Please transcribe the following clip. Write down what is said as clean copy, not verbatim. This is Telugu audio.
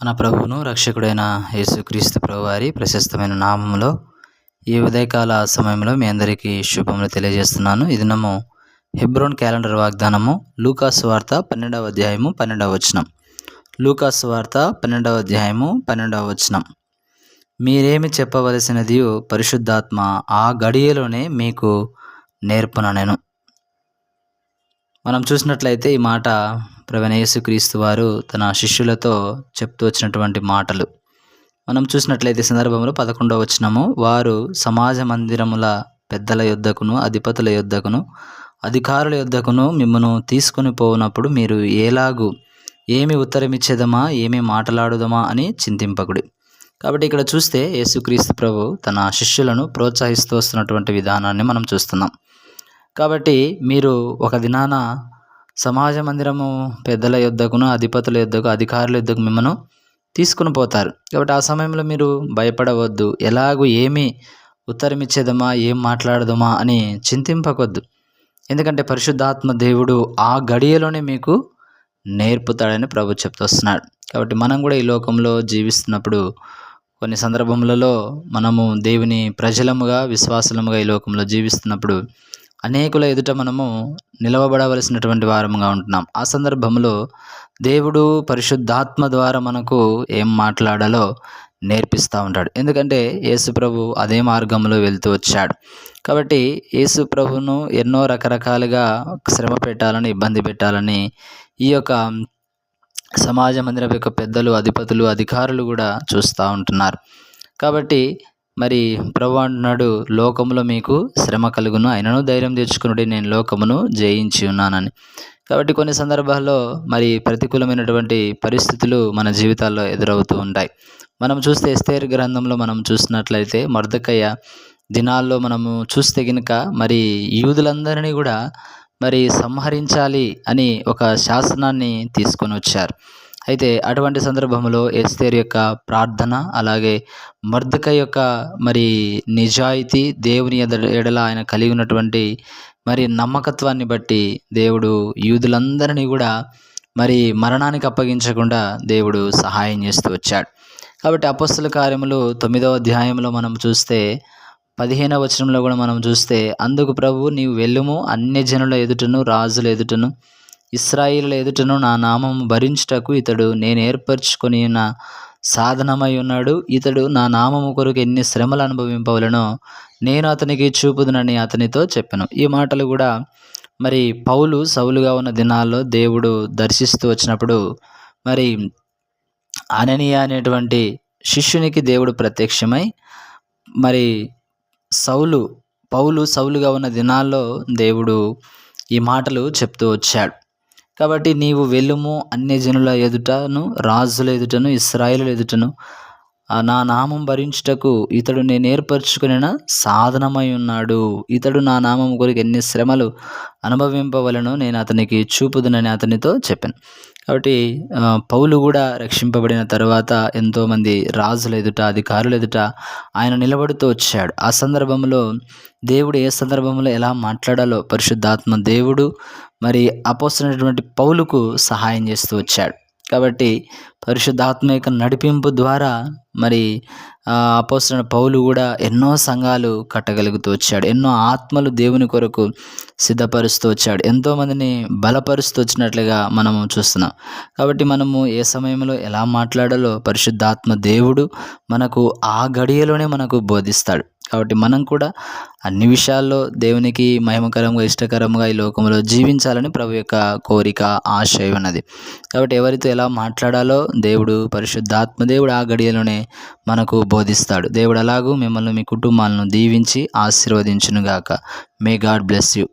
మన ప్రభువును రక్షకుడైన యేసుక్రీస్తు ప్రభువారి ప్రశస్తమైన నామములో ఈ ఉదయకాల సమయంలో మీ అందరికీ శుభములు తెలియజేస్తున్నాను. ఈ దినము హెబ్రోన్ క్యాలెండర్ వాగ్దానము లూకాసు వార్త 12వ అధ్యాయము 12వ వచనం. లూకాసు వార్త 12వ అధ్యాయము 12వ వచనం. మీరేమి చెప్పవలసినదియో పరిశుద్ధాత్మ ఆ గడియలోనే మీకు నేర్పుననెను. మనం చూసినట్లయితే ఈ మాట ప్రభువైన యేసుక్రీస్తు వారు తన శిష్యులతో చెప్తూ వచ్చినటువంటి మాటలు. మనం చూసినట్లయితే సందర్భంలో 11వ వచనము, వారు సమాజ మందిరముల పెద్దల యొద్దకును అధిపతుల యొద్దకును అధికారుల యొద్దకును మిమ్మను తీసుకొని పోవునప్పుడు మీరు ఏమి ఉత్తరమిచ్చేదమా ఏమి మాట్లాడుదమా అని చింతింపకుడి. కాబట్టి ఇక్కడ చూస్తే యేసుక్రీస్తు ప్రభు తన శిష్యులను ప్రోత్సహిస్తూ వస్తున్నటువంటి విధానాన్ని మనం చూస్తున్నాం. కాబట్టి మీరు ఒక దినాన సమాజ మందిరము పెద్దల యొద్దకును అధిపతుల యొద్దకు అధికారుల యొద్దకు మిమ్మను తీసుకుని పోతారు. కాబట్టి ఆ సమయంలో మీరు భయపడవద్దు. ఏమి ఉత్తరమిచ్చేదమా ఏం మాట్లాడదమా అని చింతింపకొద్దు. ఎందుకంటే పరిశుద్ధాత్మ దేవుడు ఆ గడియలోనే మీకు నేర్పుతాడని ప్రభు చెప్తూ వస్తున్నాడు. కాబట్టి మనం కూడా ఈ లోకంలో జీవిస్తున్నప్పుడు కొన్ని సందర్భములలో మనము దేవుని ప్రజలముగా విశ్వాసులముగా ఈ లోకంలో జీవిస్తున్నప్పుడు అనేకుల ఎదుట మనము నిలవబడవలసినటువంటి వారముగా ఉంటున్నాం. ఆ సందర్భంలో దేవుడు పరిశుద్ధాత్మ ద్వారా మనకు ఏం మాట్లాడాలో నేర్పిస్తూ ఉంటాడు. ఎందుకంటే యేసు ప్రభు అదే మార్గంలో వెళ్తూ వచ్చాడు. కాబట్టి యేసు ప్రభును ఎన్నో రకరకాలుగా శ్రమ పెట్టాలని ఇబ్బంది పెట్టాలని ఈ యొక్క సమాజ మందిరం యొక్క పెద్దలు అధిపతులు అధికారులు కూడా చూస్తూ ఉంటున్నారు. కాబట్టి మరి ప్రభు అంటున్నాడు, లోకములో మీకు శ్రమ కలుగును, అయినను ధైర్యం తెచ్చుకునుడి, నేను లోకమును జయించి ఉన్నానని. కాబట్టి కొన్ని సందర్భాల్లో మరి ప్రతికూలమైనటువంటి పరిస్థితులు మన జీవితాల్లో ఎదురవుతూ ఉంటాయి. మనం చూస్తే ఎస్తేరు గ్రంథంలో మనం చూసినట్లయితే మొర్దెకయ్య దినాల్లో మనము చూస్తే కనుక మరి యూదులందరినీ కూడా మరి సంహరించాలి అని ఒక శాసనాన్ని తీసుకొని వచ్చారు. అయితే అటువంటి సందర్భంలో ఎస్తేరు యొక్క ప్రార్థన, అలాగే మొర్దెకై యొక్క మరి నిజాయితీ, దేవుని ఎడల ఆయన కలిగి ఉన్నటువంటి మరి నమ్మకత్వాన్ని బట్టి దేవుడు యూదులందరినీ కూడా మరి మరణానికి అప్పగించకుండా దేవుడు సహాయం చేస్తూ వచ్చాడు. కాబట్టి అపొస్తలుల కార్యములు 9వ అధ్యాయంలో మనం చూస్తే 15వ వచనంలో కూడా మనం చూస్తే, అందుకు ప్రభు నీవు వెళ్ళుము, అన్య జనుల ఎదుటను రాజుల ఎదుటను ఇశ్రాయేలుల ఎదుటను నా నామము భరించుటకు ఇతడు నేను ఏర్పరచుకొని ఉన్న సాధనమై ఉన్నాడు. ఇతడు నా నామము కొరకు ఎన్ని శ్రమలు అనుభవింపవలనో నేను అతనికి చూపుదునని అతనితో చెప్పాను. ఈ మాటలు కూడా మరి పౌలు సౌలుగా ఉన్న దినాల్లో దేవుడు దర్శిస్తూ వచ్చినప్పుడు మరి అననీయ అనేటువంటి శిష్యునికి దేవుడు ప్రత్యక్షమై మరి పౌలు సౌలుగా ఉన్న దినాల్లో దేవుడు ఈ మాటలు చెప్తూ వచ్చాడు. కాబట్టి నీవు వెళ్ళుము, అన్యజనుల ఎదుటను రాజుల ఎదుటను ఇశ్రాయేలుల ఎదుటను నా నామం భరించుటకు ఇతడు నేను ఏర్పరచుకున్న సాధనమై ఉన్నాడు. ఇతడు నా నామం కొరకు ఎన్ని శ్రమలు అనుభవింపవలనో నేను అతనికి చూపుదునని అతనితో చెప్పాను. కాబట్టి పౌలు కూడా రక్షింపబడిన తర్వాత ఎంతోమంది రాజుల ఎదుట అధికారుల ఎదుట ఆయన నిలబడుతూ వచ్చాడు. ఆ సందర్భంలో దేవుడు ఏ సందర్భంలో ఎలా మాట్లాడాలో పరిశుద్ధాత్మ దేవుడు మరి అపోస్తలుడైనటువంటి పౌలుకు సహాయం చేస్తూ వచ్చాడు. కాబట్టి పరిశుద్ధాత్మ యొక్క నడిపింపు ద్వారా మరి అపోస్తలుడైన పౌలు కూడా ఎన్నో సంఘాలు కట్టగలుగుతూ వచ్చాడు. ఎన్నో ఆత్మలు దేవుని కొరకు సిద్ధపరుస్తూ వచ్చాడు. ఎంతోమందిని బలపరుస్తూ వచ్చినట్లుగా మనము చూస్తున్నాం. కాబట్టి మనము ఏ సమయంలో ఎలా మాట్లాడాలో పరిశుద్ధాత్మ దేవుడు మనకు ఆ గడియలోనే మనకు బోధిస్తాడు. కాబట్టి మనం కూడా అన్ని విషయాల్లో దేవునికి మహిమకరంగా ఇష్టకరంగా ఈ లోకంలో జీవించాలని ప్రభు యొక్క కోరిక ఆశయం ఉన్నది. కాబట్టి ఎవరితో ఎలా మాట్లాడాలో దేవుడు పరిశుద్ధాత్మ దేవుడు ఆ గడియలోనే మనకు బోధిస్తాడు. దేవుడు అలాగూ మిమ్మల్ని మీ కుటుంబాలను దీవించి ఆశీర్వదించునుగాక. May God bless you.